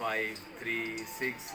5, 3, 6,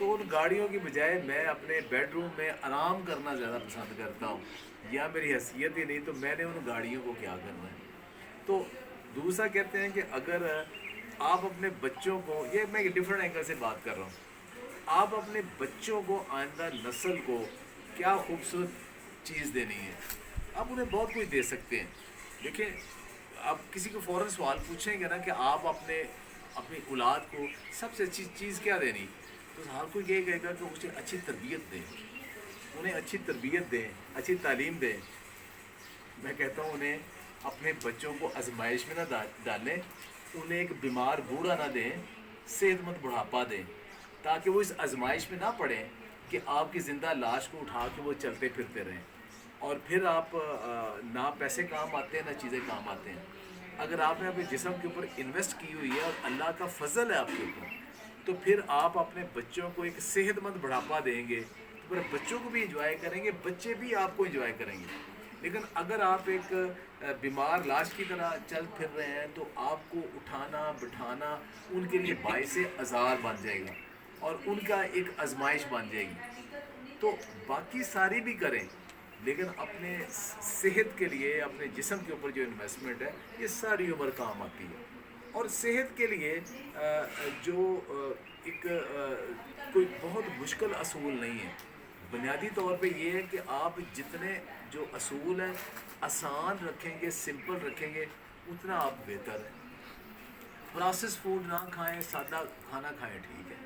تو ان گاڑیوں کی بجائے میں اپنے بیڈ روم میں آرام کرنا زیادہ پسند کرتا ہوں. یا میری حیثیت ہی نہیں تو میں نے ان گاڑیوں کو کیا کرنا ہے. تو دوسرا کہتے ہیں کہ اگر آپ اپنے بچوں کو, یہ میں ایک ڈفرینٹ اینگل سے بات کر رہا ہوں, آپ اپنے بچوں کو, آئندہ نسل کو کیا خوبصورت چیز دینی ہے. آپ انہیں بہت کچھ دے سکتے ہیں. دیکھیں آپ کسی کو فوراً سوال پوچھیں گے نا کہ آپ اپنی اولاد کو سب سے اچھی چیز کیا دینی, تو ہر کوئی یہ کہے گا کہ اسے اچھی تربیت دیں, انہیں اچھی تربیت دیں, اچھی تعلیم دیں. میں کہتا ہوں انہیں اپنے بچوں کو آزمائش میں نہ ڈالیں, انہیں ایک بیمار بوڑھا نہ دیں, صحت مند بڑھاپا دیں, تاکہ وہ اس آزمائش میں نہ پڑیں کہ آپ کی زندہ لاش کو اٹھا کے وہ چلتے پھرتے رہیں, اور پھر آپ نہ پیسے کام آتے ہیں نہ چیزیں کام آتے ہیں. اگر آپ نے اپنے جسم کے اوپر انویسٹ کی ہوئی ہے اور اللہ کا فضل ہے آپ کے اوپر, تو پھر آپ اپنے بچوں کو ایک صحت مند بڑھاپا دیں گے, تو پھر بچوں کو بھی انجوائے کریں گے, بچے بھی آپ کو انجوائے کریں گے. لیکن اگر آپ ایک بیمار لاش کی طرح چل پھر رہے ہیں تو آپ کو اٹھانا بٹھانا ان کے لیے باعث عذار بن جائے گا اور ان کا ایک آزمائش بن جائے گی. تو باقی ساری بھی کریں, لیکن اپنے صحت کے لیے, اپنے جسم کے اوپر جو انویسٹمنٹ ہے یہ ساری عمر کام آتی ہے. اور صحت کے لیے جو ایک کوئی بہت مشکل اصول نہیں ہے. بنیادی طور پہ یہ ہے کہ آپ جتنے جو اصول ہیں آسان رکھیں گے, سمپل رکھیں گے, اتنا آپ بہتر ہے. پروسیس فوڈ نہ کھائیں, سادہ کھانا کھائیں, ٹھیک ہے.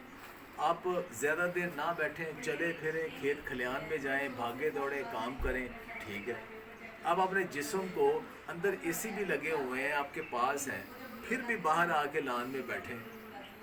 آپ زیادہ دیر نہ بیٹھیں, چلے پھریں, کھیت کھلیان میں جائیں, بھاگے دوڑیں, کام کریں, ٹھیک ہے. آپ اپنے جسم کو, اندر اے سی بھی لگے ہوئے ہیں آپ کے پاس ہیں, پھر بھی باہر آ کے لان میں بیٹھیں,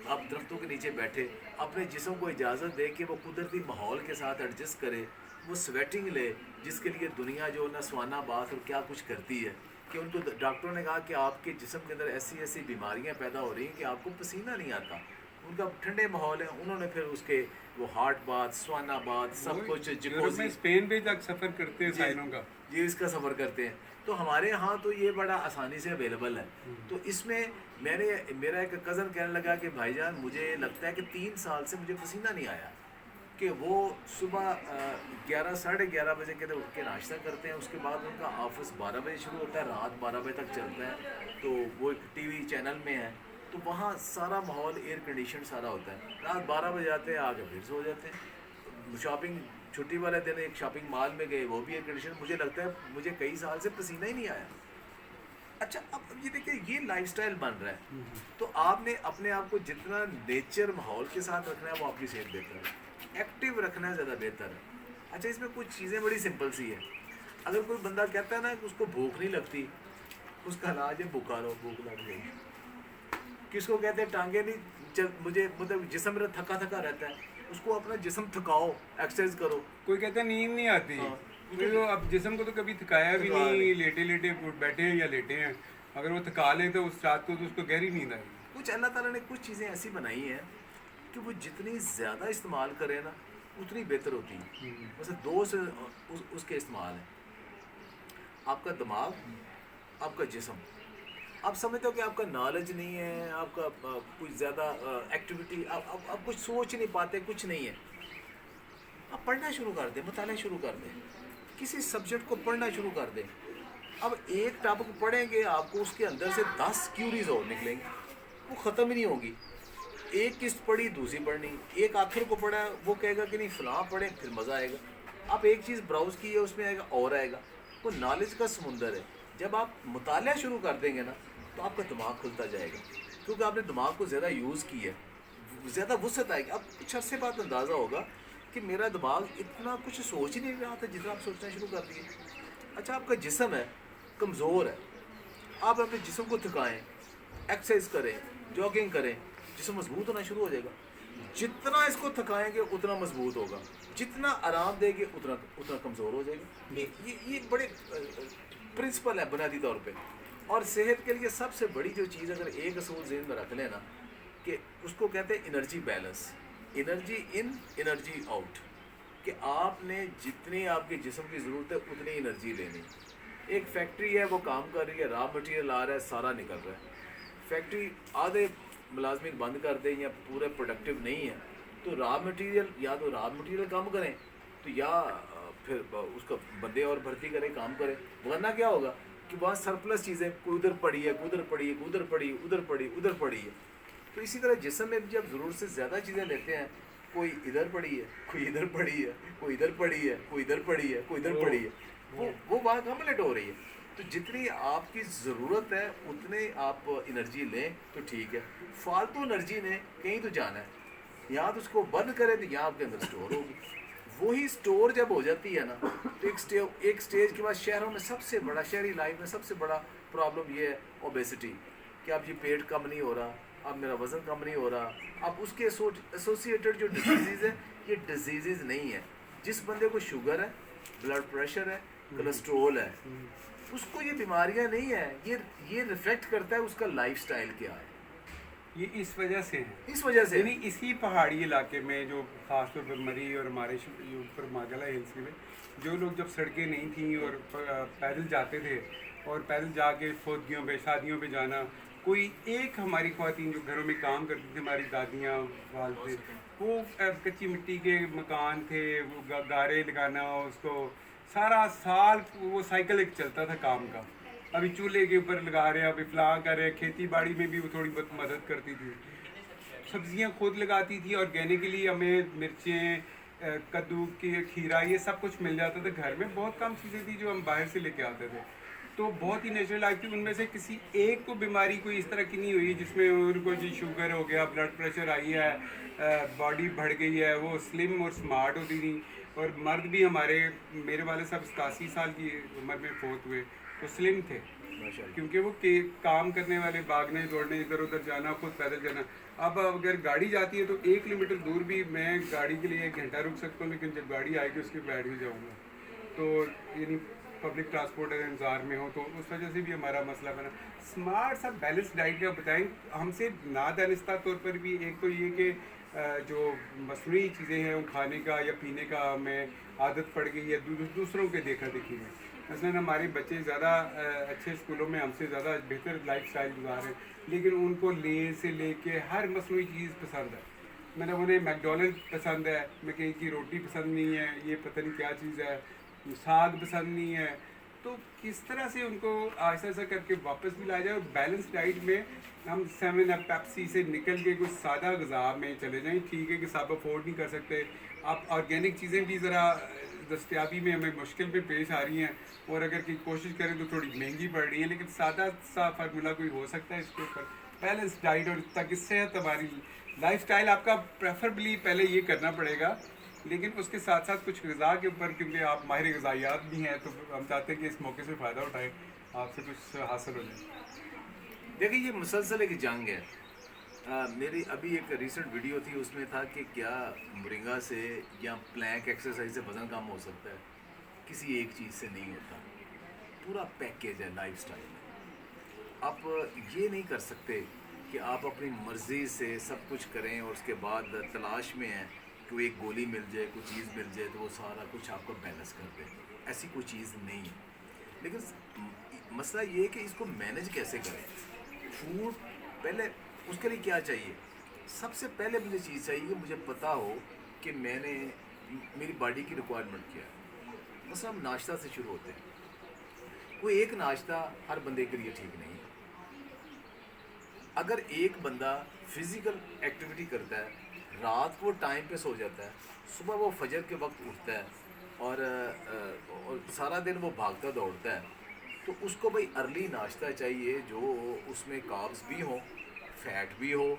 آپ درختوں کے نیچے بیٹھے, اپنے جسم کو اجازت دے کہ وہ قدرتی ماحول کے ساتھ ایڈجسٹ کرے, وہ سویٹنگ لے, جس کے لیے دنیا جو نسوانہ بات اور کیا کچھ کرتی ہے, کہ ان کو ڈاکٹروں نے کہا کہ آپ کے جسم کے اندر ایسی ایسی بیماریاں پیدا ہو رہی ہیں کہ آپ کو پسینہ نہیں آتا. ان کا ٹھنڈے ماحول ہے, انہوں نے پھر اس کے وہ ہارٹ بات, سوانا بات, سب کچھ یورپ میں اسپین پہ تک سفر کرتے ہیں سائلوں کا, یہ اس کا سفر کرتے ہیں. تو ہمارے ہاں تو یہ بڑا آسانی سے اویلیبل ہے. تو اس میں میرا ایک کزن کہنے لگا کہ بھائی جان مجھے لگتا ہے کہ 3 سال سے مجھے پسینہ نہیں آیا, کہ وہ صبح 11 ساڑھے 11 بجے کے اٹھ کے ناشتہ کرتے ہیں, اس کے بعد ان کا آفس 12 بجے شروع ہوتا ہے, رات 12 بجے تک چلتا ہے. تو وہ ایک ٹی وی چینل میں ہے, تو وہاں سارا ماحول ایئر کنڈیشن سارا ہوتا ہے. رات 12 بجے آتے ہیں, آگے پھر سو جاتے ہیں. شاپنگ چھٹی والے دن ایک شاپنگ مال میں گئے, وہ بھی ایئر کنڈیشن. مجھے لگتا ہے مجھے کئی سال سے پسینہ ہی نہیں آیا. اچھا اب یہ دیکھیں یہ لائف سٹائل بن رہا ہے, تو آپ نے اپنے آپ کو جتنا نیچر ماحول کے ساتھ رکھنا ہے وہ آپ کی صحت بہتر ہے, ایکٹیو رکھنا ہے زیادہ بہتر ہے. اچھا اس میں کچھ چیزیں بڑی سمپل سی ہے. اگر کوئی بندہ کہتا ہے نا کہ اس کو بھوک نہیں لگتی, اس کا علاج ہے بخارو, بھوک لگ گئی. کس کو کہتے ہیں ٹانگیں نہیں مجھے مطلب جسم میرا تھکا تھکا رہتا ہے, اس کو اپنا جسم تھکاؤ, ایکسرسائز کرو. کوئی کہتا ہے نیند نہیں آتی, تو اب جسم کو تو کبھی تھکایا بھی نہیں, لیٹے لیٹے بیٹھے ہیں یا لیٹے ہیں, اگر وہ تھکا لیں تو اس رات کو تو اس کو گہری نیند آئے گی. کچھ اللہ تعالیٰ نے کچھ چیزیں ایسی بنائی ہیں کہ وہ جتنی زیادہ استعمال کرے نا اتنی بہتر ہوتی ہیں. ویسے 2 سے اس کے استعمال ہیں, آپ کا دماغ, آپ کا جسم. آپ سمجھتے ہو کہ آپ کا نالج نہیں ہے, آپ کا کچھ زیادہ ایکٹیویٹی, آپ کچھ سوچ نہیں پاتے, کچھ نہیں ہے. آپ پڑھنا شروع کر دیں, مطالعہ شروع کر دیں, کسی سبجیکٹ کو پڑھنا شروع کر دیں. اب ایک ٹاپک پڑھیں گے, آپ کو اس کے اندر سے 10 کیوریز اور نکلیں گے, وہ ختم ہی نہیں ہوگی. ایک قسط پڑھی, دوسری پڑھنی, ایک آخر کو پڑھا, وہ کہے گا کہ نہیں فلاں پڑھیں, پھر مزہ آئے گا. آپ ایک چیز براؤز کی ہے, اس میں آئے گا اور آئے گا. وہ نالج کا سمندر ہے. جب آپ مطالعہ شروع کر دیں گے نا تو آپ کا دماغ کھلتا جائے گا, کیونکہ آپ نے دماغ کو زیادہ یوز کی ہے, زیادہ وسعت آئے گی. اب کچھ عرصے بعد اندازہ ہوگا کہ میرا دماغ اتنا کچھ سوچ ہی نہیں رہا تھا جتنا آپ سوچنا شروع کر دیے. اچھا آپ کا جسم ہے کمزور ہے, آپ اپنے جسم کو تھکائیں, ایکسرسائز کریں, جاگنگ کریں, جسم مضبوط ہونا شروع ہو جائے گا. جتنا اس کو تھکائیں گے اتنا مضبوط ہوگا, جتنا آرام دیں گے اتنا کمزور ہو جائے گا. یہ بڑے پرنسپل ہے بنیادی طور پہ. اور صحت کے لیے سب سے بڑی جو چیز اگر ایک اصول ذہن میں رکھ لینا کہ اس کو کہتے ہیں انرجی بیلنس, انرجی ان انرجی آؤٹ, کہ آپ نے جتنی آپ کے جسم کی ضرورت ہے اتنی انرجی لینی. ایک فیکٹری ہے, وہ کام کر رہی ہے, را مٹیریل آ رہا ہے, سارا نکل رہا ہے. فیکٹری آدھے ملازمین بند کر دیں یا پورے پروڈکٹیو نہیں ہے, تو را مٹیریل یا تو را مٹیریل کم کریں تو یا پھر اس کا بندے اور بھرتی کریں کام کریں، ورنہ کیا ہوگا کہ وہاں سرپلس چیزیں کوئی ادھر پڑی ہے، کوئی ادھر پڑی ہے، کوئی ادھر پڑی، ادھر پڑی، ادھر پڑی ہے. تو اسی طرح جسم میں جب ضرورت سے زیادہ چیزیں لیتے ہیں، کوئی ادھر پڑی ہے، کوئی ادھر پڑی ہے، کوئی ادھر پڑی ہے، کوئی ادھر پڑی ہے، کوئی ادھر پڑی ہے، وہ وہاں کمپلیٹ ہو رہی ہے. تو جتنی آپ کی ضرورت ہے اتنے آپ انرجی لیں تو ٹھیک ہے. فالتو انرجی نے کہیں تو جانا ہے، یا تو اس کو بند کریں تو یہاں آپ کے اندر اسٹور ہوگی. وہی اسٹور جب ہو جاتی ہے نا تو ایک سٹیج کے بعد شہروں میں سب سے بڑا، شہری لائف میں سب سے بڑا پرابلم یہ ہے اوبیسٹی، کہ اب یہ پیٹ کم نہیں ہو رہا، اب میرا وزن کم نہیں ہو رہا. اب اس کے ایسوسیٹڈ جو ڈیزیز ہے یہ ڈیزیزز نہیں ہے. جس بندے کو شوگر ہے، بلڈ پریشر ہے، کولیسٹرول ہے، اس کو یہ بیماریاں نہیں ہیں. یہ ریفلیکٹ کرتا ہے اس کا لائف سٹائل کیا ہے. یہ اس وجہ سے ہے، اس وجہ سے یعنی اسی پہاڑی علاقے میں جو خاص طور پر مری اور ہمارے اوپر ماگلا ہلس میں جو لوگ جب سڑکیں نہیں تھیں اور پیدل جاتے تھے، اور پیدل جا کے فوتگیوں پہ، شادیوں پہ جانا، کوئی ایک ہماری خواتین جو گھروں میں کام کرتی تھیں، ہماری دادیاں والدے، وہ کچی مٹی کے مکان تھے، وہ گارے لگانا، اس کو سارا سال وہ سائیکل ایک چلتا تھا کام کا. ابھی چولہے کے اوپر لگا رہے ہیں، ابھی فلاں کر رہے ہیں، کھیتی باڑی میں بھی وہ تھوڑی بہت مدد کرتی تھی، سبزیاں خود لگاتی تھی آرگینکلی. ہمیں مرچیں، کدو کی کھیرا، یہ سب کچھ مل جاتا تھا گھر میں. بہت کم چیزیں تھیں جو ہم باہر سے لے کے آتے تھے، تو بہت ہی نیچرل لائف تھی. ان میں سے کسی ایک کو بیماری کوئی اس طرح کی نہیں ہوئی جس میں ان کو جی شوگر ہو گیا، بلڈ پریشر آئی ہے، باڈی بڑھ گئی ہے. وہ سلم اور سمارٹ ہوتی تھیں. اور مرد بھی ہمارے، میرے والد صاحب 87 سال کی عمر میں فوت ہوئے، تو سلم تھے، کیونکہ وہ کام کرنے والے، بھاگنے دوڑنے، ادھر ادھر جانا، خود پیدل جانا. اب اگر گاڑی جاتی ہے تو 1 کلومیٹر دور بھی میں گاڑی کے لیے 1 گھنٹہ رک سکتا ہوں، لیکن جب گاڑی آئے گی اس کے بیٹھ بھی جاؤں گا. تو یعنی پبلک ٹرانسپورٹ اگر انتظار میں ہو تو اس وجہ سے بھی ہمارا مسئلہ بنا. اسمارٹ سا بیلنس ڈائٹ کا بتائیں ہم سے نادانستہ طور پر بھی. ایک تو یہ کہ جو مصنوعی چیزیں ہیں ان کھانے کا یا پینے کا ہمیں عادت پڑ گئی ہے دوسروں کے دیکھا دیکھی میں. مثلاً ہمارے بچے زیادہ اچھے اسکولوں میں ہم سے زیادہ بہتر لائف سٹائل گزار رہے ہیں، لیکن ان کو لے سے لے کے ہر مصنوعی چیز پسند ہے. مطلب انہیں میکڈونلڈ پسند ہے، میں کہیں کی روٹی پسند نہیں ہے، یہ پتہ نہیں کیا چیز ہے، ساگ پسند نہیں ہے. تو کس طرح سے ان کو آہستہ آہستہ کر کے واپس بھی لایا جائے. اور بیلنس ڈائٹ میں ہم 7 اپ پیپسی سے نکل کے کچھ سادہ غذا میں چلے جائیں. ٹھیک ہے کہ سب افورڈ نہیں کر سکتے، آپ آرگینک چیزیں بھی ذرا دستیابی میں ہمیں مشکل پہ پیش آ رہی ہیں، اور اگر کی کوشش کریں تو تھوڑی مہنگی پڑ رہی ہیں، لیکن سادہ سا فارمولا کوئی ہو سکتا ہے اس کے اوپر بیلنس ڈائٹ. اور تاکہ صحت ہماری لائف سٹائل آپ کا پریفربلی پہلے یہ کرنا پڑے گا، لیکن اس کے ساتھ ساتھ کچھ غذا کے اوپر، کیونکہ آپ ماہر غذائیات بھی ہیں، تو ہم چاہتے ہیں کہ اس موقع سے فائدہ اٹھائیں، آپ سے کچھ حاصل ہو جائے. دیکھیں یہ مسلسل ایک جنگ ہے. میری ابھی ایک ریسنٹ ویڈیو تھی، اس میں تھا کہ کیا مرنگا سے یا پلینک ایکسرسائز سے وزن کم ہو سکتا ہے. کسی ایک چیز سے نہیں ہوتا، پورا پیکیج ہے لائف سٹائل میں. آپ یہ نہیں کر سکتے کہ آپ اپنی مرضی سے سب کچھ کریں اور اس کے بعد تلاش میں ہیں کہ وہ ایک گولی مل جائے، کوئی چیز مل جائے تو وہ سارا کچھ آپ کو بیلنس کر دے. ایسی کوئی چیز نہیں ہے. لیکن مسئلہ یہ ہے کہ اس کو مینج کیسے کریں. فوڈ پہلے اس کے لیے کیا چاہیے؟ سب سے پہلے مجھے چیز چاہیے کہ مجھے پتا ہو کہ میں نے میری باڈی کی ریکوائرمنٹ کیا ہے. مثلا ہم ناشتہ سے شروع ہوتے ہیں. کوئی ایک ناشتہ ہر بندے کے لیے ٹھیک نہیں ہے. اگر ایک بندہ فزیکل ایکٹیویٹی کرتا ہے، رات کو ٹائم پہ سو جاتا ہے، صبح وہ فجر کے وقت اٹھتا ہے اور سارا دن وہ بھاگتا دوڑتا ہے، تو اس کو بھائی ارلی ناشتہ چاہیے جو اس میں کاربز بھی ہوں، فیٹ بھی ہو،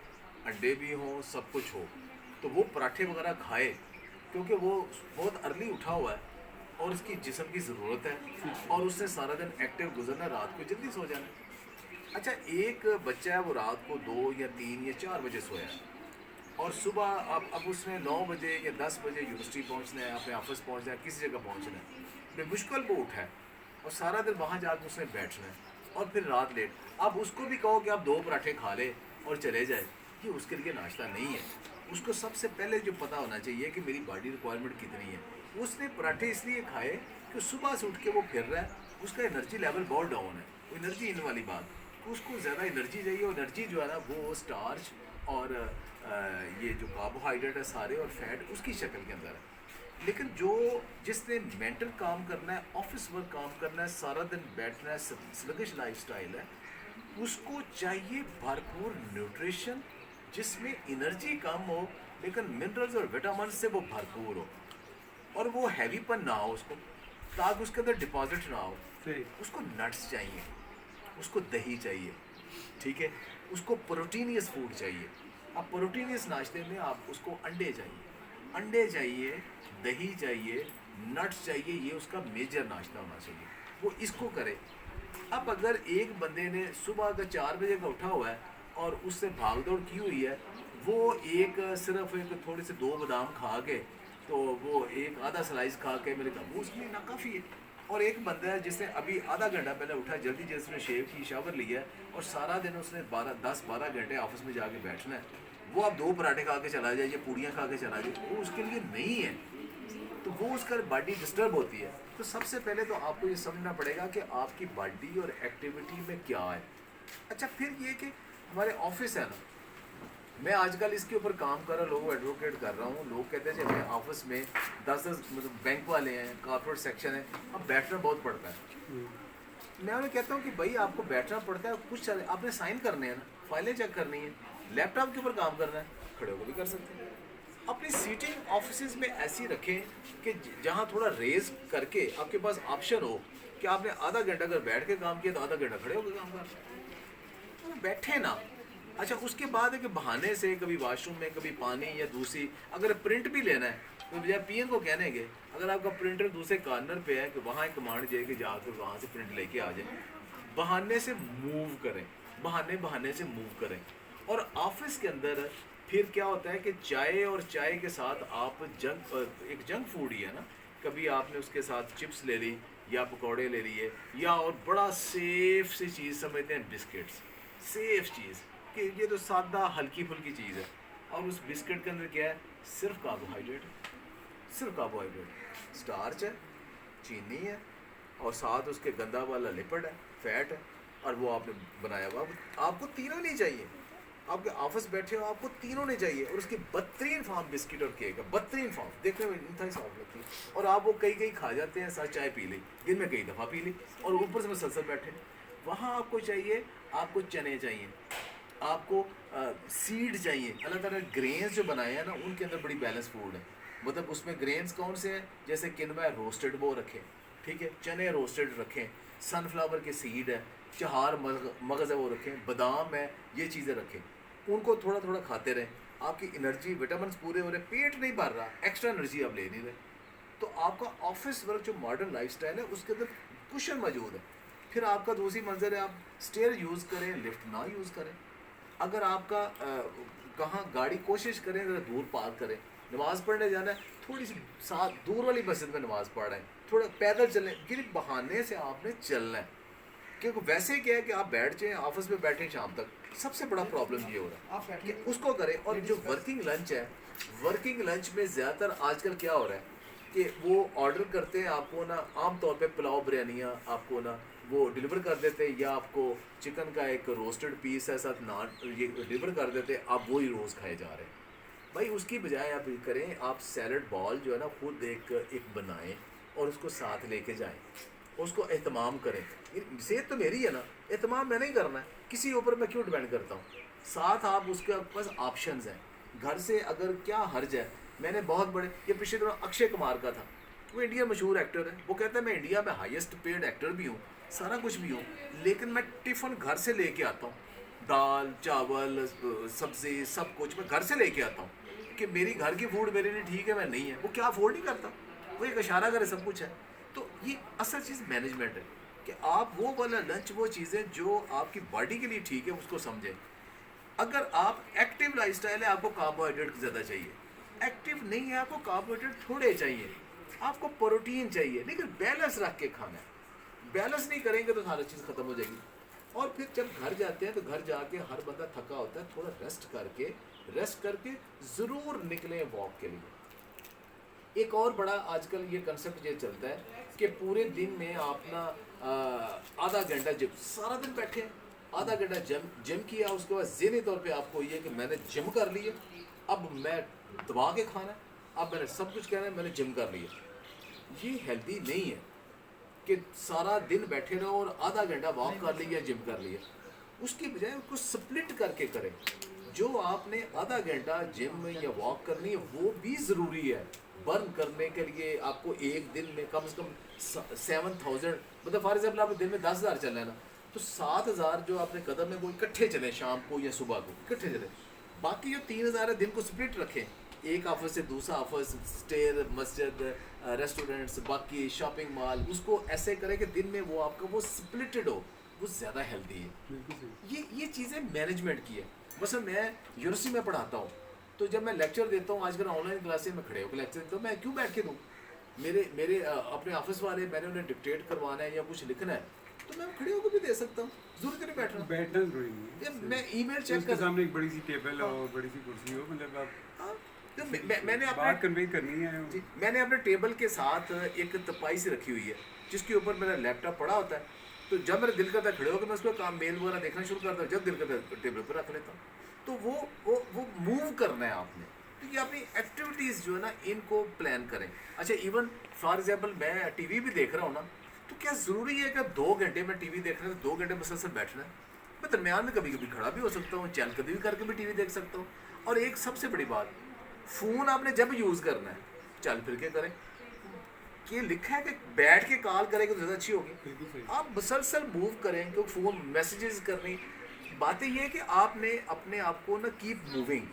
انڈے بھی ہوں، سب کچھ ہو. تو وہ پراٹھے وغیرہ کھائے، کیونکہ وہ بہت ارلی اٹھا ہوا ہے اور اس کی جسم کی ضرورت ہے، اور اس نے سارا دن ایکٹیو گزرنا، رات کو جلدی سو جانا. اچھا ایک بچہ ہے وہ رات کو 2 یا 3 یا 4 بجے سویا ہے، اور صبح اب اس نے 9 بجے یا 10 بجے یونیورسٹی پہنچنا ہے، اپنے آفس پہنچنا ہے، کسی جگہ پہنچنا ہے، بے مشکل وہ اٹھا ہے اور سارا دن وہاں جا کے اس نے بیٹھنا ہے اور پھر رات لیٹ. اب اس کو بھی کہو کہ آپ 2 پراٹھے کھا لے اور چلے جائے، یہ اس کے لیے ناشتہ نہیں ہے. اس کو سب سے پہلے جو پتہ ہونا چاہیے کہ میری باڈی ریکوائرمنٹ کتنی ہے. اس نے پراٹھے اس لیے کھائے کہ صبح سے اٹھ کے وہ پھر رہا ہے، اس کا انرجی لیول بہت ڈاؤن ہے. وہ انرجی ان والی بات، اس کو زیادہ انرجی چاہیے، اور انرجی جو ہے نا وہ سٹارچ اور یہ جو کاربوہائیڈریٹ ہے سارے اور فیٹ اس کی شکل کے اندر ہے. لیکن جس نے مینٹل کام کرنا ہے, آفس ورک کام کرنا ہے, سارا دن بیٹھنا ہے, سلگش لائف سٹائل ہے, اس کو چاہیے بھرپور نیوٹریشن جس میں انرجی کم ہو لیکن منرلز اور وٹامنس سے وہ بھرپور ہو, اور وہ ہیوی پن نہ ہو اس کو, تاکہ اس کے اندر ڈپازٹ نہ ہو. صحیح. اس کو نٹس چاہیے, اس کو دہی چاہیے, ٹھیک ہے, اس کو پروٹینیس فوڈ چاہیے. اب پروٹینیس ناشتے میں آپ اس کو انڈے چاہیے, دہی چاہیے, نٹس چاہیے. یہ اس کا میجر ناشتہ ہونا چاہیے, وہ اس کو کرے. اب اگر ایک بندے نے صبح کا 4 بجے کا اٹھا ہوا ہے اور اس سے بھاگ دوڑ کی ہوئی ہے, وہ صرف ایک تھوڑے سے 2 بادام کھا کے, تو وہ ایک آدھا سلائس کھا کے میرے کہا وہ اس میں ناکافی ہے. اور ایک بندہ ہے جس نے ابھی آدھا گھنٹہ پہلے اٹھا, جلدی جس نے شیو کی, شاور لیا ہے, اور سارا دن اس نے 10-12 گھنٹے آفس میں جا کے بیٹھنا ہے, وہ اب 2 پراٹھے کھا کے چلا جائے یا پوڑیاں کھا کے چلا جائے, وہ اس کے لیے نہیں ہے. تو وہ اس کا باڈی ڈسٹرب ہوتی ہے. تو سب سے پہلے تو آپ کو یہ سمجھنا پڑے گا کہ آپ کی باڈی اور ایکٹیویٹی میں کیا ہے. اچھا, پھر یہ کہ ہمارے آفس ہے نا, میں آج کل اس کے اوپر کام کر رہا ہوں, لوگوں کو ایڈوکیٹ کر رہا ہوں. لوگ کہتے ہیں کہ ہمیں آفس میں 10 مطلب بینک والے ہیں, کارپوریٹ سیکشن ہے, اب بیٹھنا بہت پڑتا ہے. میں انہیں کہتا ہوں کہ بھائی آپ کو بیٹھنا پڑتا ہے, کچھ آپ نے سائن کرنے ہیں نا, فائلیں چیک کرنی ہیں, لیپ ٹاپ کے اوپر کام کرنا ہے, کھڑے ہو کے بھی کر سکتے ہیں. اپنی سیٹنگ آفیسز میں ایسی رکھیں کہ جہاں تھوڑا ریز کر کے آپ کے پاس آپشن ہو کہ آپ نے آدھا گھنٹہ اگر بیٹھ کے کام کیا تو آدھا گھنٹہ کھڑے ہو کے کام کرنا, بیٹھے نا. اچھا, اس کے بعد ہے کہ بہانے سے کبھی واش روم میں, کبھی پانی یا دوسری, اگر پرنٹ بھی لینا ہے تو بجائے پی ایم کو کہنے گے اگر آپ کا پرنٹر دوسرے کارنر پہ ہے کہ وہاں ایک کمانڈ جائے کہ جا کر وہاں سے پرنٹ لے کے آ جائیں. بہانے سے موو کریں, بہانے سے موو کریں. اور آفس کے اندر پھر کیا ہوتا ہے کہ چائے کے ساتھ آپ ایک جنک فوڈ ہی ہے نا, کبھی آپ نے اس کے ساتھ چپس لے لی یا پکوڑے لے لیے, یا اور بڑا سیف سی چیز سمجھتے ہیں بسکٹس, سیف چیز کہ یہ تو سادہ ہلکی پھلکی چیز ہے. اور اس بسکٹ کے اندر کیا ہے, صرف کاربوہائیڈریٹ, سٹارچ ہے, چینی ہے, اور ساتھ اس کے گندا والا لپڈ ہے, فیٹ ہے, اور وہ آپ نے بنایا ہوا. آپ کو تینوں نہیں چاہیے, آپ کے آفس بیٹھے ہو آپ کو تینوں نہیں چاہیے. اور اس کی بدترین فارم بسکٹ اور کیک ہے, بدترین فارم, دیکھنے میں انتہائی صاف لگتی ہے, اور آپ وہ کئی کھا جاتے ہیں, ساتھ چائے پی لی, دن میں کئی دفعہ پی لی, اور اوپر سے مسلسل بیٹھے. وہاں آپ کو چاہیے, آپ کو چنے چاہیے, آپ کو سیڈ چاہیے. اللہ تعالیٰ نے گرینز جو بنائے ہیں نا, ان کے اندر بڑی بیلنس فوڈ ہے. مطلب اس میں گرینز کون سے ہیں, جیسے کنوا روسٹڈ وہ رکھیں, ٹھیک ہے, چنے روسٹڈ رکھیں, سن فلاور کے سیڈ ہے, چہار مغز ہے وہ رکھیں, بادام ہے, یہ چیزیں رکھیں. ان کو تھوڑا تھوڑا کھاتے رہیں. آپ کی انرجی وٹامنس پورے ہو رہے, پیٹ نہیں بھر رہا, ایکسٹرا انرجی آپ لے نہیں رہے. تو آپ کا آفس ورک جو ماڈرن لائف سٹائل ہے اس کے اندر کشن موجود ہے. پھر آپ کا دوسری منظر ہے, آپ اسٹیئر یوز کریں, لفٹ نہ یوز کریں. اگر آپ کا کہاں گاڑی کوشش کریں ذرا دور پارک کریں. نماز پڑھنے جانا ہے, تھوڑی سی ساتھ دور والی مسجد میں نماز پڑھ رہے ہیں, تھوڑا پیدل چلیں, کسی بہانے سے آپ نے چلنا ہے. کیونکہ ویسے کیا ہے کہ آپ بیٹھ جائیں آفس میں بیٹھیں شام تک, سب سے بڑا پرابلم یہ ہو رہا ہے کہ اس کو کریں. اور جو ورکنگ لنچ ہے, ورکنگ لنچ میں زیادہ تر آج کل کیا ہو رہا ہے کہ وہ آرڈر کرتے ہیں آپ کو نا, عام طور پہ پلاؤ بریانیاں آپ کو نا وہ ڈلیور کر دیتے, یا آپ کو چکن کا ایک روسٹڈ پیس ہے ساتھ نان یہ ڈلیور کر دیتے, آپ وہی روز کھائے جا رہے ہیں. بھائی اس کی بجائے آپ یہ کریں, آپ سیلڈ بال جو ہے نا خود ایک بنائیں اور اس کو ساتھ لے کے جائیں, اس کو اہتمام کریں. صحت تو میری ہے نا, اہتمام میں نہیں کرنا ہے, کسی اوپر میں کیوں ڈیپینڈ کرتا ہوں. ساتھ آپ اس کے پاس آپشنز ہیں. گھر سے اگر کیا حرج ہے, میں نے بہت بڑے, یہ پچھلے دنوں اکشے کمار کا تھا, وہ انڈیا مشہور ایکٹر ہے, وہ کہتا ہے میں انڈیا میں ہائیسٹ پیڈ ایکٹر بھی ہوں, سارا کچھ بھی ہوں, لیکن میں ٹفن گھر سے لے کے آتا ہوں, دال چاول سبزی سب کچھ میں گھر سے لے کے آتا ہوں, کہ میری گھر کی فوڈ میرے لیے ٹھیک ہے, میں نہیں ہے. وہ کیا افورڈ نہیں کرتا, وہ ایک اشارہ کرے سب کچھ ہے. تو یہ اصل چیز مینجمنٹ ہے کہ آپ وہ والا لنچ, وہ چیزیں جو آپ کی باڈی کے لیے ٹھیک ہے اس کو سمجھیں. اگر آپ ایکٹیو لائف سٹائل ہے, آپ کو کاربوہائیڈریٹ زیادہ چاہیے. ایکٹیو نہیں ہے, آپ کو کاربوہائیڈریٹ تھوڑے چاہیے, آپ کو پروٹین چاہیے, لیکن بیلنس رکھ کے کھانا ہے. بیلنس نہیں کریں گے تو ساری چیز ختم ہو جائے گی. اور پھر جب گھر جاتے ہیں تو گھر جا کے ہر بندہ تھکا ہوتا ہے, تھوڑا ریسٹ کر کے ضرور نکلیں واک کے لیے. ایک اور بڑا آج کل یہ کنسیپٹ یہ چلتا ہے کہ پورے دن میں آپ نا آدھا گھنٹہ, جب سارا دن بیٹھے ہیں آدھا گھنٹہ جم کیا، اس کے بعد ذہنی طور پہ آپ کو یہ کہ میں نے جم کر لی ہے، اب میں دبا کے کھانا ہے، اب میں نے سب کچھ کہنا ہے میں نے جم کر لیا. یہ ہیلدی نہیں ہے کہ سارا دن بیٹھے رہو اور آدھا گھنٹہ واک کر لیا جم کر لیا. اس کی بجائے اس کو سپلٹ کر کے کریں. جو آپ نے آدھا گھنٹہ جم میں یا واک کرنی ہے وہ بھی ضروری ہے. برن کرنے کے لیے آپ کو ایک دن میں کم سے کم 7,000 مطلب فار ایگزامپل آپ دن میں 10,000 چلنا ہے نا، تو 7,000 جو آپ نے قدم ہے وہ اکٹھے چلیں شام کو یا صبح کو اکٹھے چلیں. باقی جو 3,000 ہے دن کو سپلٹ رکھیں، ایک آفس سے دوسرا آفس، اسٹیر، مسجد، ریسٹورینٹس، باقی شاپنگ مال، اس کو ایسے کریں کہ دن میں وہ آپ کا وہ سپلٹڈ ہو، وہ زیادہ ہیلدی ہے. بالکل صحیح. یہ چیزیں مینجمنٹ کی ہے. مثلا میں یونیورسٹی میں پڑھاتا ہوں تو جب میں لیکچر دیتا ہوں، آج کل آن لائن کلاسیں میں کھڑے ہو کے لیکچر دیتا ہوں، میں کیوں بیٹھ کے دوں؟ میرے اپنے آفس والے میں نے انہیں ڈکٹیٹ کروانا ہے یا کچھ لکھنا ہے تو میں کھڑے ہو کے بھی دے سکتا ہوں، ضرورت نہیں بیٹھنا. بیٹھنا ضروری نہیں ہے. میں ای میل اس چیک کے کر سامنے ایک بڑی سی ٹیبل ہو، بڑی سی کرسی ہو، مطلب آپ میں نے بات کنوے کرنی ہے. میں نے اپنے ٹیبل کے ساتھ ایک تپائی سی رکھی ہوئی ہے جس کے اوپر میرا لیپ ٹاپ پڑا ہوتا ہے. تو جب میرا دل کرتا ہے کھڑے ہو کے میں اس کو کام میل وغیرہ دیکھنا شروع کرتا ہوں، جب دل کرتا ہے ٹیبل پہ رکھ لیتا ہوں. تو وہ موو کرنا ہے آپ نے. تو یہ اپنی ایکٹیویٹیز جو ہے نا ان کو پلان کریں. اچھا ایون فار ایگزامپل میں ٹی وی بھی دیکھ رہا ہوں نا، تو کیا ضروری ہے کہ 2 گھنٹے میں ٹی وی دیکھ رہا ہوں 2 گھنٹے مسلسل بیٹھنا ہے؟ میں درمیان میں کبھی کبھی کھڑا بھی ہو سکتا ہوں، چہل قدمی کر کے بھی ٹی وی دیکھ سکتا ہوں. اور ایک سب سے بڑی بات، فون آپ نے جب یوز کرنا ہے چل پھر کے کریں. کہ لکھا ہے کہ بیٹھ کے کال کریں گے تو زیادہ اچھی ہوگی. بالکل صحیح. آپ مسلسل موو کریں کہ فون میسیجز کرنی. باتیں یہ ہے کہ آپ نے اپنے آپ کو نا کیپ موونگ،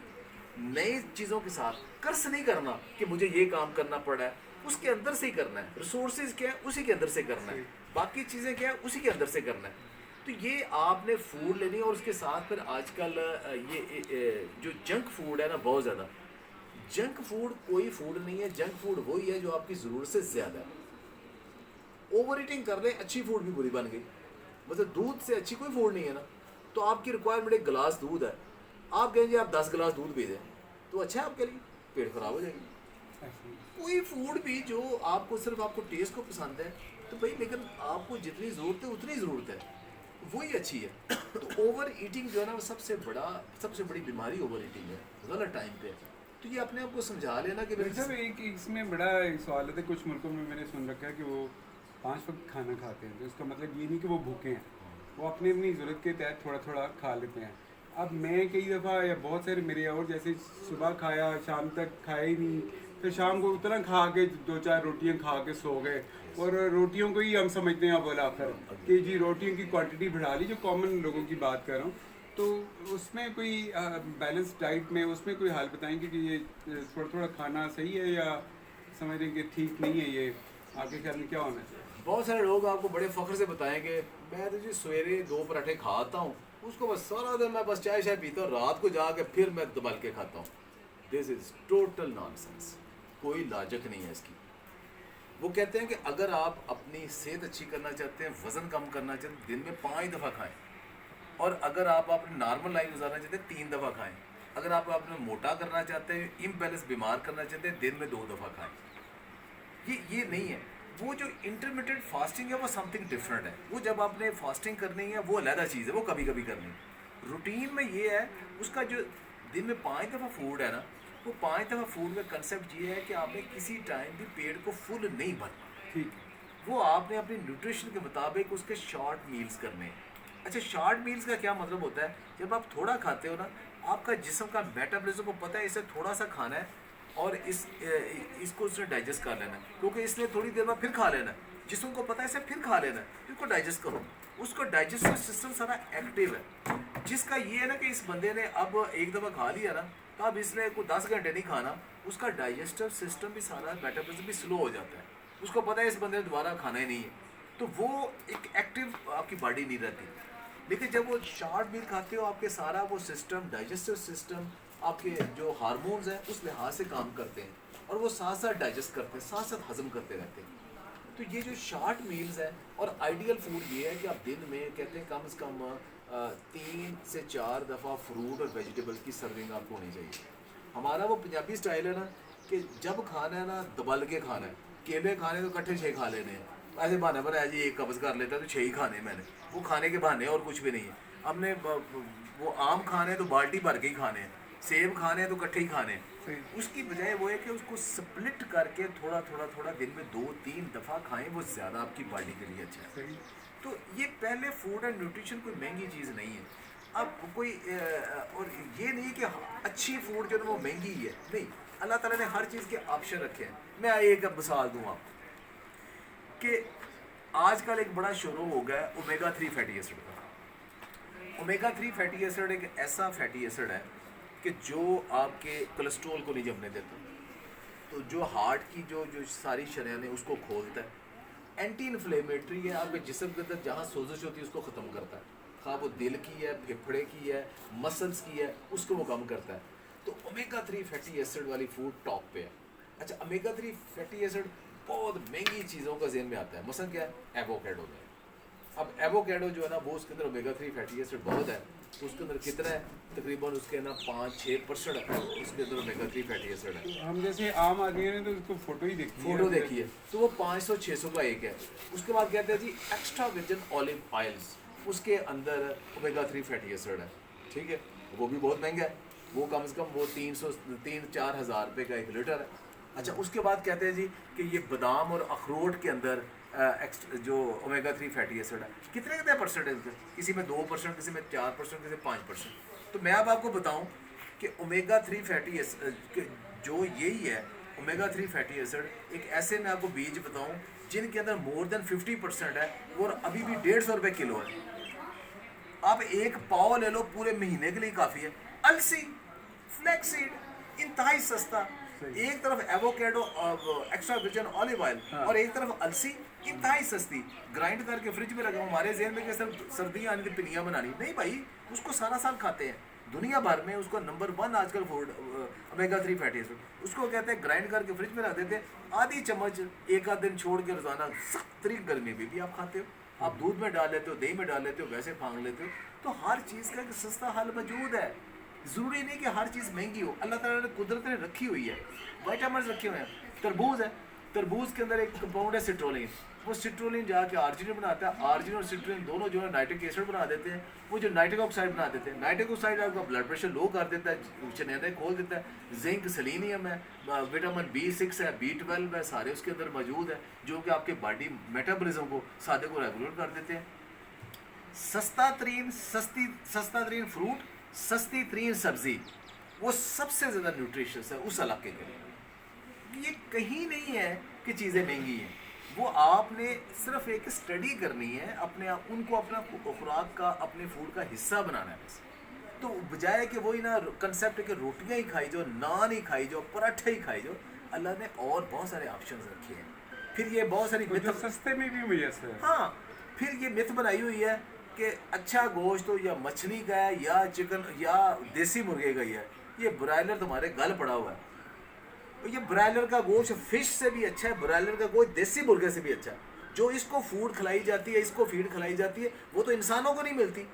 نئی چیزوں کے ساتھ کرس نہیں کرنا کہ مجھے یہ کام کرنا پڑا ہے. اس کے اندر سے ہی کرنا ہے. ریسورسز کیا ہے اسی کے اندر سے کرنا ہے، باقی چیزیں کیا ہے اسی کے اندر سے کرنا ہے. تو یہ آپ نے فوڈ لینی ہے. اور اس کے ساتھ پھر آج کل یہ جو جنک فوڈ ہے نا بہت زیادہ، جنک فوڈ کوئی فوڈ نہیں ہے. جنک فوڈ وہی ہے جو آپ کی ضرورت سے زیادہ ہے. اوور ایٹنگ کر لیں، اچھی فوڈ بھی بری بن گئی. مطلب دودھ سے اچھی کوئی فوڈ نہیں ہے نا. تو آپ کی ریکوائرمنٹ ایک گلاس دودھ ہے، آپ کہیں گے آپ 10 گلاس دودھ پی دیں تو اچھا ہے آپ کے لیے، پیٹ خراب ہو جائے گی. کوئی فوڈ بھی جو آپ کو صرف آپ کو ٹیسٹ کو پسند ہے تو بھائی، لیکن آپ کو جتنی ضرورت ہے اتنی ضرورت ہے، وہی اچھی ہے. تو اوور ایٹنگ جو ہے نا وہ سب سے بڑی بیماری اوور ایٹنگ ہے، غلط ٹائم پہ. تو یہ اپنے آپ کو سمجھا لینا کہ صاحب ایک اس میں بڑا ایک سوال ہے. کچھ ملکوں میں نے سن رکھا ہے کہ وہ 5 وقت کھانا کھاتے ہیں، تو اس کا مطلب یہ نہیں کہ وہ بھوکے ہیں، وہ اپنی ضرورت کے تحت تھوڑا تھوڑا کھا لیتے ہیں. اب میں کئی دفعہ یا بہت سارے میرے اور جیسے صبح کھایا شام تک کھایا ہی نہیں، پھر شام کو اتنا کھا کے 2-4 روٹیاں کھا کے سو گئے. اور روٹیوں کو ہی ہم سمجھتے ہیں بولا کر کہ جی روٹیوں کی کوانٹٹی بڑھا لی، جو کامن لوگوں کی بات کر رہا ہوں. تو اس میں کوئی بیلنس ڈائٹ میں اس میں کوئی حال بتائیں گے کہ یہ تھوڑا تھوڑا کھانا صحیح ہے یا سمجھ رہے ہیں کہ ٹھیک نہیں ہے؟ یہ آپ کے خیال میں کیا ہونا چاہیے؟ بہت سارے لوگ آپ کو بڑے فخر سے بتائیں گے میں تو جی سویرے 2 پراٹھے کھاتا ہوں، اس کو بس سارا دن میں بس چائے پیتا ہوں، رات کو جا کے پھر میں دبل کے کھاتا ہوں. دس از ٹوٹل نان سینس. کوئی لاجک نہیں ہے اس کی. وہ کہتے ہیں کہ اگر آپ اپنی صحت اچھی کرنا چاہتے ہیں، وزن کم کرنا چاہتے ہیں، دن میں 5 دفعہ کھائیں. اور اگر آپ اپنی نارمل لائف گزارنا چاہتے ہیں 3 دفعہ کھائیں. اگر آپ اپنے موٹا کرنا چاہتے ہیں، امبیلنس بیمار کرنا چاہتے ہیں، دن میں 2 دفعہ کھائیں. یہ نہیں ہے. وہ جو انٹرمیڈیٹ فاسٹنگ ہے وہ سم تھنگ ڈفرینٹ ہے. وہ جب آپ نے فاسٹنگ کرنی ہے وہ علیحدہ چیز ہے، وہ کبھی کبھی کرنی ہے. روٹین میں یہ ہے اس کا جو دن میں 5 دفعہ فوڈ ہے نا، وہ 5 دفعہ فوڈ کا کنسیپٹ یہ ہے کہ آپ نے کسی ٹائم بھی پیٹ کو فل نہیں بھرنا. ٹھیک. وہ آپ نے اپنی نیوٹریشن کے مطابق اس کے شارٹ میلز کرنے ہیں. اچھا شارٹ میلز کا کیا مطلب ہوتا ہے؟ جب آپ تھوڑا کھاتے ہو نا، آپ کا جسم کا میٹابولزم کو پتہ ہے اسے تھوڑا سا کھانا ہے اور اس کو اس نے ڈائجسٹ کر لینا ہے، کیونکہ اس نے تھوڑی دیر بعد پھر کھا لینا ہے. جسم کو پتہ ہے اسے پھر کھا لینا ہے، اس کو ڈائجسٹ کرو. اس کو ڈائجسٹو سسٹم سارا ایکٹیو ہے، جس کا یہ ہے نا کہ اس بندے نے اب ایک دفعہ کھا لیا نا تو اب اس نے کوئی 10 گھنٹے نہیں کھانا. اس کا ڈائجسٹو سسٹم بھی سارا میٹابولزم بھی سلو ہو جاتا ہے. اس کو پتہ ہے اس بندے نے دوبارہ کھانا ہی نہیں ہے، تو وہ ایک ایکٹیو آپ کی باڈی نہیں رہتی. لیکن جب وہ شارٹ میل کھاتے ہو آپ کے سارا وہ سسٹم، ڈائجسٹو سسٹم، آپ کے جو ہارمونز ہیں اس لحاظ سے کام کرتے ہیں اور وہ ساتھ ساتھ ڈائجسٹ کرتے ہیں، ساتھ ساتھ ہضم کرتے رہتے ہیں. تو یہ جو شارٹ میلز ہیں، اور آئیڈیل فوڈ یہ ہے کہ آپ دن میں کہتے ہیں کم از کم 3 سے 4 دفعہ فروٹ اور ویجیٹیبل کی سرونگ آپ کو ہونی چاہیے. ہمارا وہ پنجابی سٹائل ہے نا کہ جب کھانا ہے نا دبل کے کھانا ہے. کیلے کھانے تو کٹھے 6 کھا لینے ہیں، ایسے بہانے بنایا جی ایک قبض کر لیتا ہے تو 6 ہی کھانے میں نے، وہ کھانے کے بہانے اور کچھ بھی نہیں ہے. ہم نے وہ آم کھانے تو بالٹی بھر کے ہی کھانے ہیں، سیب کھانے تو کٹھے ہی کھانے ہیں. صحیح اس کی بجائے وہ ہے کہ اس کو سپلٹ کر کے تھوڑا تھوڑا تھوڑا دن میں 2-3 دفعہ کھائیں، وہ زیادہ آپ کی باڈی کے لیے اچھا ہے. صحیح. تو یہ پہلے فوڈ اینڈ نیوٹریشن کوئی مہنگی چیز نہیں ہے. اب کوئی اور یہ نہیں کہ اچھی فوڈ جو ہے وہ مہنگی ہے، نہیں. اللہ تعالیٰ نے ہر چیز کے آپشن رکھے ہیں. میں ایک مثال دوں آپ کہ آج کل ایک بڑا شروع ہو گیا ہے اومیگا 3 فیٹی ایسڈ کا. اومیگا 3 فیٹی ایسڈ ایک ایسا فیٹی ایسڈ ہے کہ جو آپ کے کولیسٹرول کو نہیں جمنے دیتا، تو جو ہارٹ کی جو ساری شریانیں اس کو کھولتا ہے. اینٹی انفلیمیٹری ہے، آپ کے جسم کے اندر جہاں سوزش ہوتی ہے اس کو ختم کرتا ہے، خواہ وہ دل کی ہے، پھیپھڑے کی ہے، مسلس کی ہے، اس کو وہ کم کرتا ہے. تو اومیگا 3 فیٹی ایسڈ والی فوڈ ٹاپ پہ ہے. اچھا اومیگا 3 فیٹی ایسڈ بہت مہنگی چیزوں کا ذہن میں آتا ہے. مثلا کیا ہے؟ ایووکیڈو میں. اب ایووکیڈو جو ہے نا وہ اس کے اندر اومیگا 3 فیٹی ایسڈ بہت ہے. تو اس کے اندر کتنا ہے؟ تقریباً اس کے نا 5-6% اس کے اندر اومیگا 3 فیٹی ایسڈ ہے. ہم جیسے عام آدمی نے تو اس کو فوٹو ہی دیکھی فوٹو دیکھیے تو وہ 500-600 کا ایک ہے. اس کے بعد کہتے ہیں جی ایکسٹرا ورجن اولیو آئلس، اس کے اندر اومیگا 3 فیٹی ایسڈ ہے. ٹھیک ہے، وہ بھی بہت مہنگا ہے، وہ کم از کم وہ 300-4 ہزار روپے کا 1 لیٹر ہے. اچھا اس کے بعد کہتے ہیں جی کہ یہ بادام اور اخروٹ کے اندر جو اومیگا 3 فیٹی ایسڈ ہے کتنے پرسنٹ ہے؟ کسی میں 2%، کسی میں 4%، کسی میں 5%. تو میں اب آپ کو بتاؤں کہ اومیگا 3 فیٹی ایسڈ جو یہی ہے اومیگا 3 فیٹی ایسڈ، ایک ایسے میں آپ کو بیج بتاؤں جن کے اندر مور دین 50% ہے اور ابھی بھی 150 روپے کلو ہے. آپ ایک پاؤ لے لو پورے مہینے کے لیے کافی ہے. السی، فلیکس سیڈ انتہائی سستا. ایک طرف avocado extra virgin olive oil اور ایک طرف السی انتہائی سستی. گرائنڈ کر کے فریج میں رکھا. ہمارے ذہن میں کہ صرف سردیاں آنی تھی پنیاں بنانی، نہیں بھائی، اس کو سارا سال کھاتے ہیں. دنیا بھر میں اس کو نمبر 1 آج کل فوڈ اومیگا 3 فیٹی ایسڈ. اس کو کہتے ہیں گرائنڈ کر کے فریج میں رکھ دیتے ہیں، آدھی چمچ ایک آدھ دن چھوڑ کے روزانہ سخت ترین گرمی میں بھی آپ کھاتے ہو. آپ دودھ میں ڈال لیتے ہو، دہی میں ڈال لیتے ہو، ویسے پھانگ لیتے ہو. تو ہر چیز کا ایک سستا حل موجود ہے. ضروری نہیں کہ ہر چیز مہنگی ہو. اللہ تعالیٰ نے قدرت نے رکھی ہوئی ہے، وائٹامنس رکھے ہوئے ہیں. تربوز ہے، تربوز کے اندر ایک کمپاؤنڈ ہے سٹرولین. وہ سٹرولین جا کے آرجینین بناتا ہے. آرجینین اور سٹرولین دونوں جو ہے نائٹرک ایسڈ بنا دیتے ہیں. وہ جو نائٹرک آکسائڈ بنا دیتے ہیں، نائٹرک آکسائڈ آپ کا بلڈ پریشر لو کر دیتا ہے، چنیدیں کھول دیتا ہے. زنک، سیلینیم ہے، وٹامن B6 ہے، B12 ہے، سارے اس کے اندر موجود ہیں جو کہ آپ کے باڈی میٹابولزم کو سادے کو ریگولر کر دیتے ہیں. سستا ترین فروٹ، سستی ترین سبزی، وہ سب سے زیادہ نیوٹریشس ہے اس علاقے کے لیے. یہ کہیں نہیں ہے کہ چیزیں مہنگی ہیں. وہ آپ نے صرف ایک اسٹڈی کرنی ہے، اپنے ان کو اپنا خوراک کا، اپنے فوڈ کا حصہ بنانا ہے بس. تو بجائے کہ وہی نا کنسیپٹ کہ روٹیاں ہی کھائی جاؤ، نان ہی کھائی جاؤ، پراٹھے ہی کھائی جاؤ، اللہ نے اور بہت سارے آپشنز رکھے ہیں. پھر یہ بہت ساری جو سستے میں بھی میسر ہے. ہاں پھر یہ مت بنائی ہوئی ہے کہ اچھا گوشت تو یا مچھلی کا ہے یا چکن یا دیسی مرغے کا ہی ہے. یہ برائلر تمہارے گل پڑا ہوا ہے. یہ برائلر کا گوشت فش سے بھی اچھا ہے، برائلر کا گوشت دیسی مرغے سے بھی اچھا ہے. جو اس کو فوڈ کھلائی جاتی ہے، اس کو فیڈ کھلائی جاتی ہے، وہ تو انسانوں کو نہیں ملتی.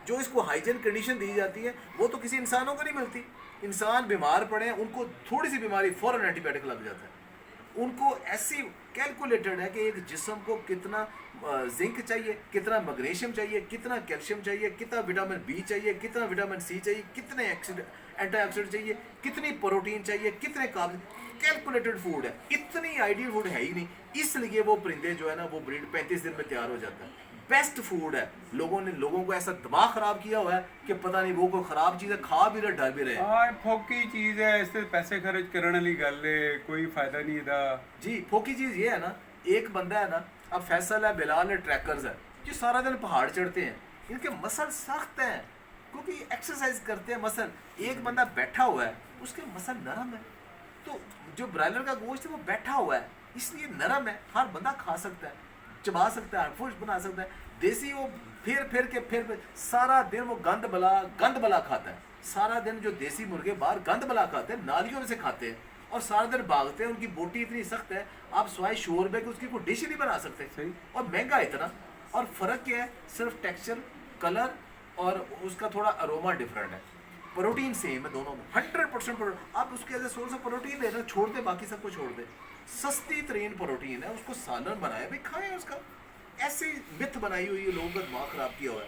جو اس کو ہائیجین کنڈیشن دی جاتی ہے وہ تو کسی انسانوں کو نہیں ملتی. انسان بیمار پڑے ان کو تھوڑی سی بیماری فوراً اینٹی بائیوٹک لگ جاتا ہے. ان کو ایسی کیلکولیٹڈ ہے کہ ایک جسم کو کتنا زنک چاہیے، کتنا میگنیشیم چاہیے، کتنا کیلشیم چاہیے، کتنا وٹامن B چاہیے، کتنا وٹامن C چاہیے، کتنے اینٹی آکسیڈنٹ چاہیے، کتنی پروٹین چاہیے، کتنے کارب. کیلکولیٹڈ فوڈ ہے. اتنی آئیڈیل فوڈ ہے ہی نہیں. اس لیے وہ پرندے جو ہے نا وہ بریڈ 35 دن میں تیار ہو جاتا ہے. بیسٹ فوڈ ہے. لوگوں کو ایسا دماغ خراب کیا ہوا ہے کہ پتہ نہیں وہ کوئی خراب چیز ہے، کھا بھی رہے ڈر بھی رہے. ہاں پھوکی چیز ہے، اس سے پیسے خرچ کرنے والی گل ہے، کوئی فائدہ نہیں تھا. جی پھوکی چیز یہ ہے نا، ایک بندہ ہے نا، اب فیصل ہے، بلال ہے، ٹریکرز ہے، جو سارا دن پہاڑ چڑھتے ہیں. ان کے مسل سخت ہیں کیونکہ یہ ایکسرسائز کرتے ہیں مسل. ایک بندہ بیٹھا ہوا ہے، اس کے مسل نرم ہے. تو جو برائلر کا گوشت ہے وہ بیٹھا ہوا ہے اس لیے نرم ہے، ہر بندہ کھا سکتا ہے، چبا سکتا ہے، فوش بنا سکتا ہے. دیسی وہ پھر کے سارا دن وہ گند بلا کھاتا ہے. سارا دن جو دیسی مرغے باہر گند بلا کھاتے ہیں، نالیوں میں سے کھاتے ہیں اور سارا دن بھاگتے ہیں. ان کی بوٹی اتنی سخت ہے آپ سوائے شوربے کے اس کی کوئی ڈش ہی نہیں بنا سکتے. اور مہنگا اتنا. اور فرق کیا ہے؟ صرف ٹیکسچر، کلر اور اس کا تھوڑا اروما ڈفرینٹ ہے. پروٹین سیم ہے دونوں میں، 100%. آپ اس کے as a source of protein لے رہے چھوڑ دیں، باقی سب کو چھوڑ دیں. سستی ترین پروٹین ہے، اس کو سالن بنایا بھائی کھائیں. اس کا ایسی مت بنائی ہوئی ہے، لوگوں کا دماغ خراب کیا ہوا ہے.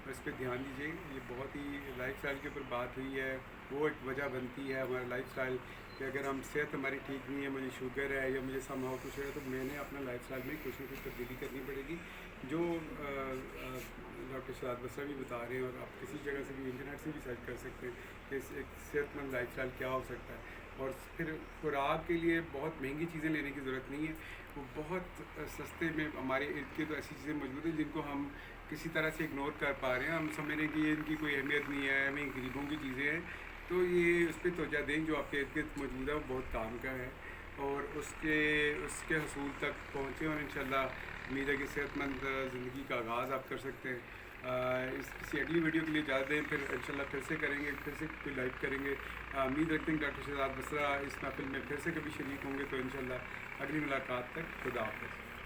اور اس پہ دھیان دیجیے. یہ بہت ہی لائف اسٹائل کے اوپر بات ہوئی ہے, وہ ایک وجہ بنتی ہے ہمارا لائف اسٹائل کہ اگر ہم صحت ہماری ٹھیک نہیں ہے, مجھے شوگر ہے یا مجھے سم ہاؤ کچھ ہے, تو میں نے اپنا لائف اسٹائل میں کچھ نہ کچھ تبدیلی کرنی پڑے گی. جو ڈاکٹر شہزاد بسرا بھی بتا رہے ہیں, اور آپ کسی جگہ سے بھی انٹرنیٹ سے بھی سرچ کر سکتے ہیں کہ ایک صحت مند لائف اسٹائل کیا ہو سکتا ہے. اور پھر خوراک کے لیے بہت مہنگی چیزیں لینے کی ضرورت نہیں ہے, وہ بہت سستے میں ہمارے ارد گرد ایسی چیزیں موجود ہیں جن کو ہم کسی طرح سے اگنور کر پا رہے ہیں. ہم سمجھ رہے ہیں کہ یہ ان کی کوئی اہمیت نہیں ہے, ہمیں غریبوں کی چیزیں ہیں, تو یہ اس پہ توجہ دیں. جو آپ کے ارد گرد موجود ہے وہ بہت کام کا ہے, اور اس کے حصول تک پہنچیں, اور انشاءاللہ امید ہے کہ صحت مند زندگی کا آغاز آپ کر سکتے ہیں. اس کسی اگلی ویڈیو کے لیے اجازت دیں, پھر انشاءاللہ پھر سے کریں گے, پھر سے کوئی لائیو کریں گے. امید رکھتے ہیں ڈاکٹر شہزاد بسرا اس محفل میں پھر سے کبھی شریک ہوں گے. تو انشاءاللہ اگلی ملاقات تک خدا حافظ.